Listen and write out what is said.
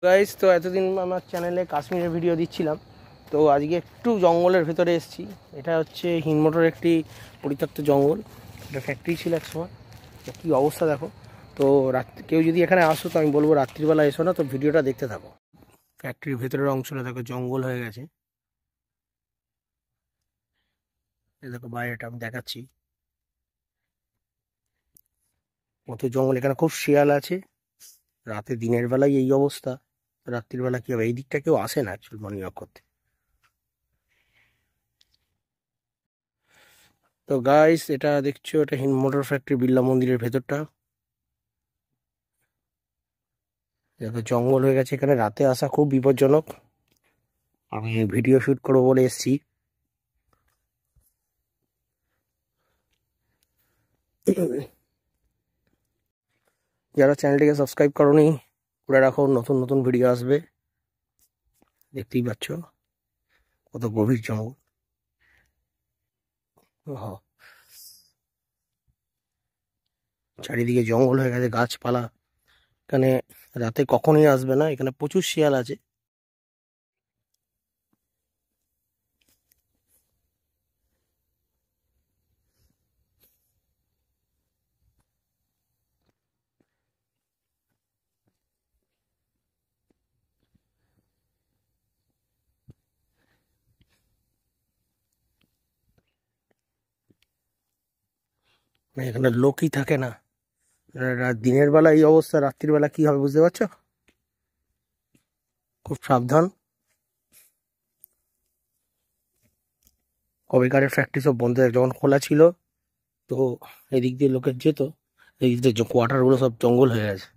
Guys, তো এতদিন আমার চ্যানেলে কাশ্মীরের ভিডিও দিচ্ছিলাম। তো আজকে একটু জঙ্গলের ভেতরে এসেছি। এটা হচ্ছে হিন্দমোটর একটি পরিত্যক্ত জঙ্গল। এটা ফ্যাক্টরি ছিল এক সময়। কী অবস্থা দেখো। তো কেউ যদি এখানে আসো তো আমি বলবো রাত্রিবেলা এসো না, তো ভিডিওটা দেখতে থাকো। ফ্যাক্টরির ভেতরের অংশটা দেখো, জঙ্গল হয়ে গেছে। এই দেখো বাইরেটা আমি দেখাচ্ছি, কত জঙ্গল। এখানে খুব শিয়াল আছে। রাতে দিনের বেলায় এই অবস্থা, রাত্রির বেলা কি হবে? এই দিকটা কেউ আসে না অ্যাকচুয়াল মর্নিং ওয়াক করতে। তো গাইস, এটা দেখছো, এটা হিন্দ মোটর ফ্যাক্টরি বিড়লা মন্দিরের ভেতরটা। দেখো জঙ্গল হয়ে গেছে, এখানে রাতে আসা খুব বিপজ্জনক। আমি ভিডিও শুট করবো বলে এসেছি। যারা চ্যানেলটিকে সাবস্ক্রাইব করোনি করে রাখো, নতুন নতুন ভিডিও আসবে। দেখতেই পাচ্ছ কত গভীর জঙ্গল। ওহ, চারিদিকে জঙ্গল হয়ে গেছে, গাছপালা। এখানে রাতে কখনোই আসবে না, এখানে প্রচুর শিয়াল আছে। এখানে লোকই থাকে না। দিনের বেলা এই অবস্থা, রাত্রির বেলা কি হবে বুঝতে পারছো? খুব সাবধান। কবেকারের ফ্যাক্টরি সব বন্ধ হয়ে, যখন খোলা ছিল তো এদিক দিয়ে লোকের যেত, এই যে কোয়ার্টার গুলো সব জঙ্গল হয়ে গেছে।